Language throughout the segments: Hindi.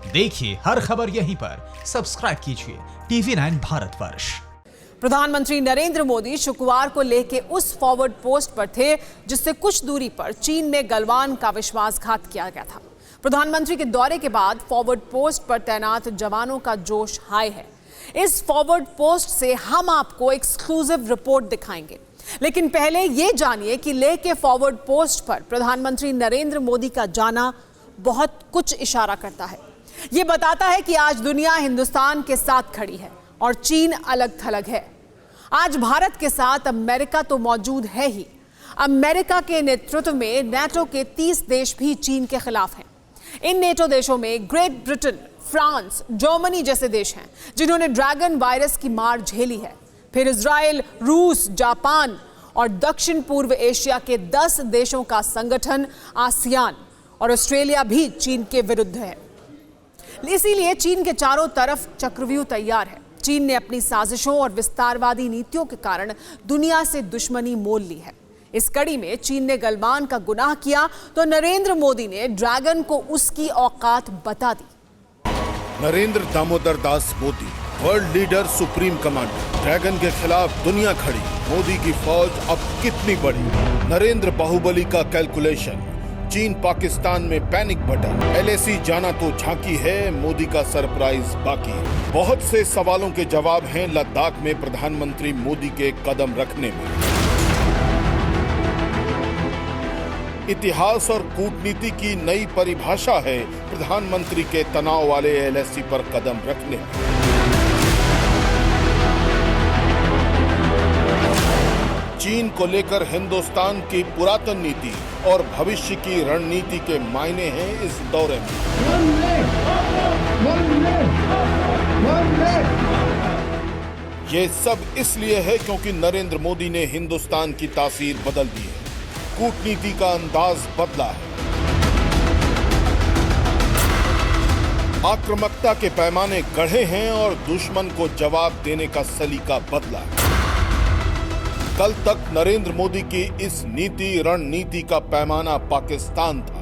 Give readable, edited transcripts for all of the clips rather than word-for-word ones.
देखिए हर खबर यहीं पर, सब्सक्राइब कीजिए TV9 भारतवर्ष। प्रधानमंत्री नरेंद्र मोदी शुक्रवार को लेह के उस फॉरवर्ड पोस्ट पर थे जिससे कुछ दूरी पर चीन में गलवान का विश्वासघात किया गया था। प्रधानमंत्री के दौरे के बाद फॉरवर्ड पोस्ट पर तैनात जवानों का जोश हाई है। इस फॉरवर्ड पोस्ट से हम आपको एक्सक्लूसिव रिपोर्ट दिखाएंगे, लेकिन पहले ये जानिए कि लेह के फॉरवर्ड पोस्ट पर प्रधानमंत्री नरेंद्र मोदी का जाना बहुत कुछ इशारा करता है। ये बताता है कि आज दुनिया हिंदुस्तान के साथ खड़ी है और चीन अलग थलग है। आज भारत के साथ अमेरिका तो मौजूद है ही, अमेरिका के नेतृत्व में नेटो के 30 देश भी चीन के खिलाफ हैं। इन नेटो देशों में ग्रेट ब्रिटेन, फ्रांस, जर्मनी जैसे देश हैं जिन्होंने ड्रैगन वायरस की मार झेली है। फिर इजराइल, रूस, जापान और दक्षिण पूर्व एशिया के 10 देशों का संगठन आसियान और ऑस्ट्रेलिया भी चीन के विरुद्ध है। इसीलिए चीन के चारों तरफ चक्रव्यूह तैयार है। चीन ने अपनी साजिशों और विस्तारवादी नीतियों के कारण दुनिया से दुश्मनी मोल ली है। इस कड़ी में चीन ने गलवान का गुनाह किया तो नरेंद्र मोदी ने ड्रैगन को उसकी औकात बता दी। Narendra Damodar Das Modi, world leader, supreme commander. Dragon के खिलाफ दुनिया खड़ी, मोदी की फौज अब कितनी बड़ी। नरेंद्र बाहुबली का कैलकुलेशन, चीन पाकिस्तान में पैनिक बटन। LAC जाना तो झांकी है, मोदी का सरप्राइज बाकी है। बहुत से सवालों के जवाब हैं लद्दाख में प्रधानमंत्री मोदी के कदम रखने में। इतिहास और कूटनीति की नई परिभाषा है प्रधानमंत्री के तनाव वाले LAC पर कदम रखने में। चीन को लेकर हिंदुस्तान की पुरातन नीति और भविष्य की रणनीति के मायने हैं इस दौरे में। ये सब इसलिए है क्योंकि नरेंद्र मोदी ने हिंदुस्तान की तासीर बदल दी है, कूटनीति का अंदाज बदला है, आक्रामकता के पैमाने गढ़े हैं और दुश्मन को जवाब देने का सलीका बदला है। कल तक नरेंद्र मोदी की इस नीति रणनीति का पैमाना पाकिस्तान था,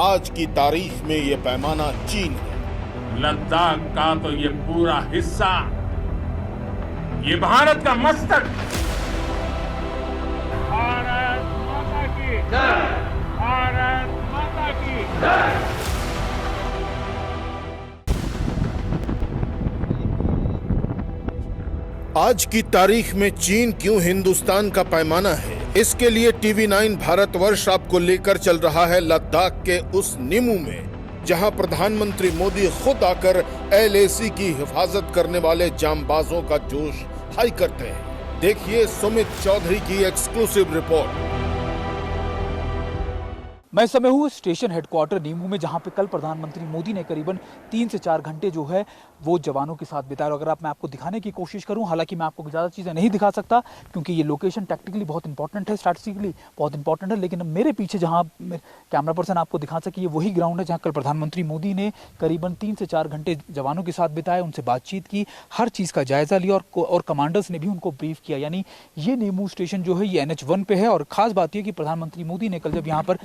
आज की तारीख में ये पैमाना चीन है। लद्दाख का तो ये पूरा हिस्सा ये भारत का मस्तक। भारत माता की जय, भारत माता की जय। आज की तारीख में चीन क्यों हिंदुस्तान का पैमाना है, इसके लिए TV9 भारतवर्ष आपको लेकर चल रहा है लद्दाख के उस निमू में, जहां प्रधानमंत्री मोदी खुद आकर LAC की हिफाजत करने वाले जांबाजों का जोश हाई करते हैं। देखिए सुमित चौधरी की एक्सक्लूसिव रिपोर्ट। मैं समय हूँ स्टेशन हेडक्वार्टर नीमू में, जहाँ पे कल प्रधानमंत्री मोदी ने करीबन 3 से 4 घंटे जो है वो जवानों के साथ बिताया। अगर मैं आपको दिखाने की कोशिश करूँ, हालांकि मैं आपको ज़्यादा चीज़ें नहीं दिखा सकता क्योंकि ये लोकेशन टैक्टिकली बहुत इंपॉर्टेंट है, स्ट्रैटेजिकली बहुत इंपॉर्टेंट है, लेकिन मेरे पीछे जहाँ कैमरा पर्सन आपको दिखा सके ये वही ग्राउंड है जहाँ कल प्रधानमंत्री मोदी ने करीबन 3 से 4 घंटे जवानों के साथ बिताए, उनसे बातचीत की, हर चीज़ का जायजा लिया और कमांडर्स ने भी उनको ब्रीफ किया। यानी ये नीमू स्टेशन जो है ये NH1 पे है और खास बात यह कि प्रधानमंत्री मोदी ने कल जब यहाँ पर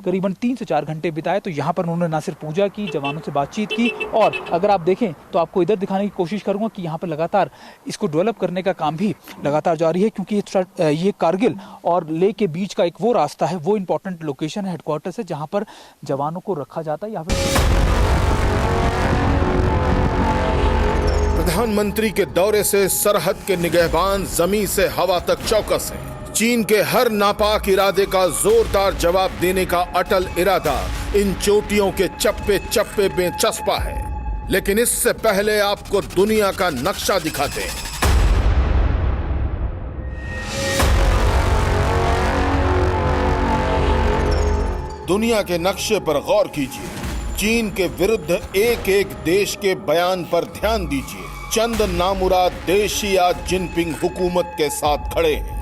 करीबन 3 से 4 घंटे बिताए तो यहाँ पर उन्होंने ना सिर्फ पूजा की, जवानों से बातचीत की, और अगर आप देखें तो आपको इधर दिखाने की कोशिश करूंगा कि यहाँ पर लगातार इसको डेवलप करने का काम भी लगातार जारी है, क्योंकि ये कारगिल और लेह के बीच का एक वो रास्ता है, वो इंपॉर्टेंट लोकेशन है, हेडक्वार्टर है, जहाँ पर जवानों को रखा जाता है। यहाँ पर प्रधानमंत्री के दौरे से सरहद के निगहबान जमीन से हवा तक चौकस है। चीन के हर नापाक इरादे का जोरदार जवाब देने का अटल इरादा इन चोटियों के चप्पे चप्पे में चस्पा है। लेकिन इससे पहले आपको दुनिया का नक्शा दिखाते हैं। दुनिया के नक्शे पर गौर कीजिए, चीन के विरुद्ध एक एक देश के बयान पर ध्यान दीजिए। चंद नामुराद देश ही आज जिनपिंग हुकूमत के साथ खड़े हैं।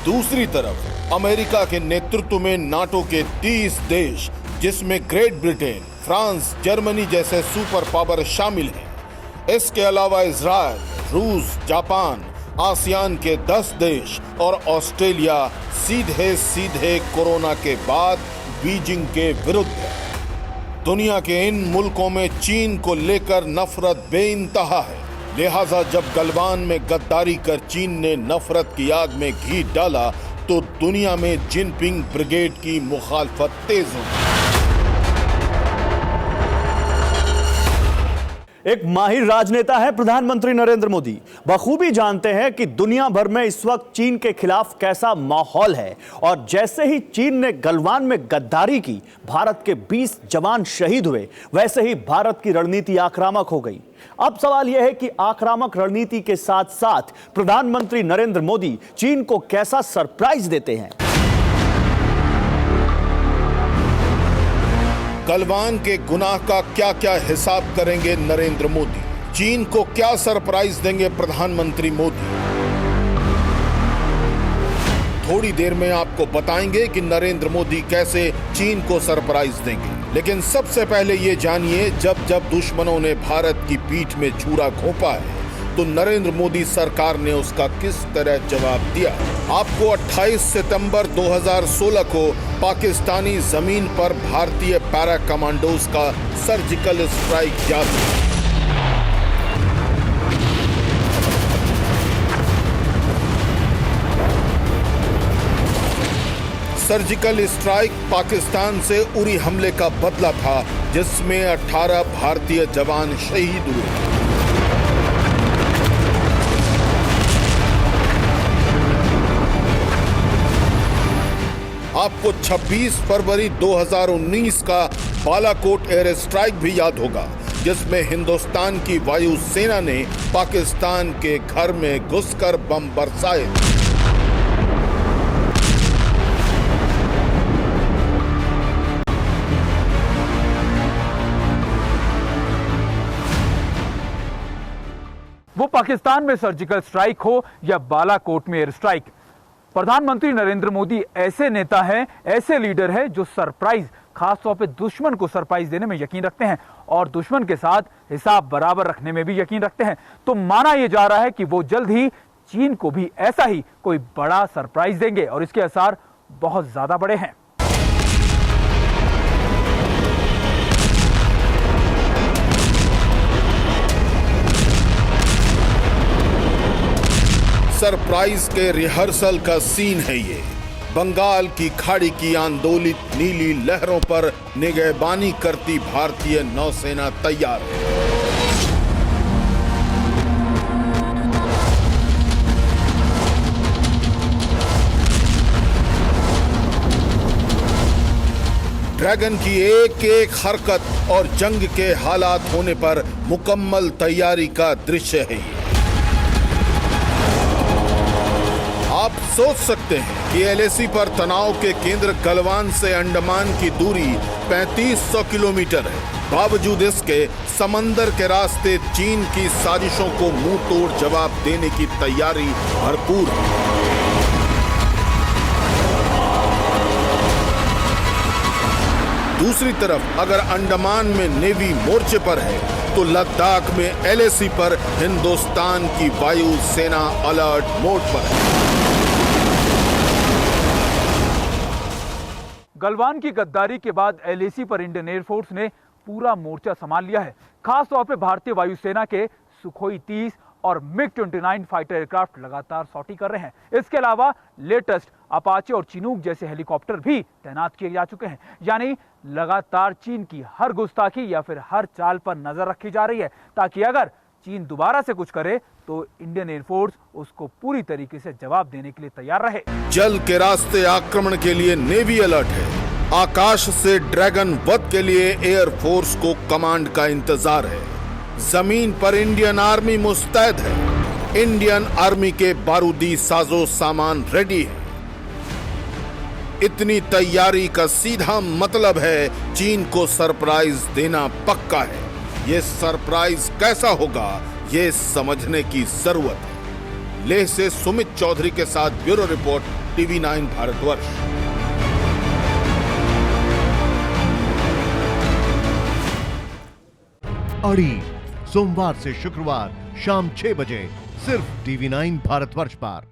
दूसरी तरफ अमेरिका के नेतृत्व में नाटो के 30 देश, जिसमें ग्रेट ब्रिटेन, फ्रांस, जर्मनी जैसे सुपर पावर शामिल हैं। इसके अलावा इजराइल, रूस, जापान, आसियान के 10 देश और ऑस्ट्रेलिया सीधे सीधे कोरोना के बाद बीजिंग के विरुद्ध है। दुनिया के इन मुल्कों में चीन को लेकर नफरत बेइंतहा है, लिहाजा जब गलवान में गद्दारी कर चीन ने नफरत की आग में घी डाला तो दुनिया में जिनपिंग ब्रिगेड की मुखालफत तेज हो गई। एक माहिर राजनेता है प्रधानमंत्री नरेंद्र मोदी। बखूबी जानते हैं कि दुनिया भर में इस वक्त चीन के खिलाफ कैसा माहौल है और जैसे ही चीन ने गलवान में गद्दारी की, भारत के 20 जवान शहीद हुए, वैसे ही भारत की रणनीति आक्रामक हो गई। अब सवाल यह है कि आक्रामक रणनीति के साथ साथ प्रधानमंत्री नरेंद्र मोदी चीन को कैसा सरप्राइज देते हैं। गलवान के गुनाह का क्या क्या हिसाब करेंगे नरेंद्र मोदी, चीन को क्या सरप्राइज देंगे प्रधानमंत्री मोदी। थोड़ी देर में आपको बताएंगे कि नरेंद्र मोदी कैसे चीन को सरप्राइज देंगे, लेकिन सबसे पहले ये जानिए जब दुश्मनों ने भारत की पीठ में छुरा घोंपा है तो नरेंद्र मोदी सरकार ने उसका किस तरह जवाब दिया। आपको 28 सितंबर 2016 को पाकिस्तानी जमीन पर भारतीय पैरा कमांडोज का सर्जिकल स्ट्राइक याद है। सर्जिकल स्ट्राइक पाकिस्तान से उरी हमले का बदला था, जिसमें 18 भारतीय जवान शहीद हुए। आपको 26 फरवरी 2019 का बालाकोट एयर स्ट्राइक भी याद होगा, जिसमें हिंदुस्तान की वायुसेना ने पाकिस्तान के घर में घुसकर बम बरसाए। वो पाकिस्तान में सर्जिकल स्ट्राइक हो या बालाकोट में एयर स्ट्राइक, प्रधानमंत्री नरेंद्र मोदी ऐसे नेता हैं, ऐसे लीडर हैं जो सरप्राइज, खासतौर पे दुश्मन को सरप्राइज देने में यकीन रखते हैं और दुश्मन के साथ हिसाब बराबर रखने में भी यकीन रखते हैं। तो माना यह जा रहा है कि वो जल्द ही चीन को भी ऐसा ही कोई बड़ा सरप्राइज देंगे और इसके असर बहुत ज्यादा बड़े हैं। सरप्राइज के रिहर्सल का सीन है ये। बंगाल की खाड़ी की आंदोलित नीली लहरों पर निगहबानी करती भारतीय नौसेना तैयार है। ड्रैगन की एक एक हरकत और जंग के हालात होने पर मुकम्मल तैयारी का दृश्य है ये। आप सोच सकते हैं कि एलएसी पर तनाव के केंद्र गलवान से अंडमान की दूरी 3500 किलोमीटर है। बावजूद इसके समंदर के रास्ते चीन की साजिशों को मुंह तोड़ जवाब देने की तैयारी भरपूर है। दूसरी तरफ अगर अंडमान में नेवी मोर्चे पर है तो लद्दाख में एलएसी पर हिंदुस्तान की वायु सेना अलर्ट मोड पर है। गलवान की गद्दारी के बाद एलएसी पर इंडियन एयरफोर्स ने पूरा मोर्चा संभाल लिया है। खासतौर पे भारतीय वायुसेना के सुखोई 30 और मिग-29 फाइटर एयरक्राफ्ट लगातार सॉटी कर रहे हैं। इसके अलावा लेटेस्ट अपाचे और चिनूक जैसे हेलीकॉप्टर भी तैनात किए जा चुके हैं। यानी लगातार चीन की हर गुस्ताखी या फिर हर चाल पर नजर रखी जा रही है, ताकि अगर चीन दोबारा से कुछ करे तो इंडियन एयरफोर्स उसको पूरी तरीके से जवाब देने के लिए तैयार रहे। जल के रास्ते आक्रमण के लिए नेवी अलर्ट है। आकाश से ड्रैगन वध के लिए एयरफोर्स को कमांड का इंतजार है। जमीन पर इंडियन आर्मी मुस्तैद है। इंडियन आर्मी के बारूदी साजो सामान रेडी है। इतनी तैयारी का सीधा मतलब है चीन को सरप्राइज देना पक्का है। ये सरप्राइज कैसा होगा, ये समझने की जरूरत है। लेह से सुमित चौधरी के साथ ब्यूरो रिपोर्ट, TV9 भारतवर्ष। अड़ी सोमवार से शुक्रवार शाम 6 बजे सिर्फ TV9 भारतवर्ष पर।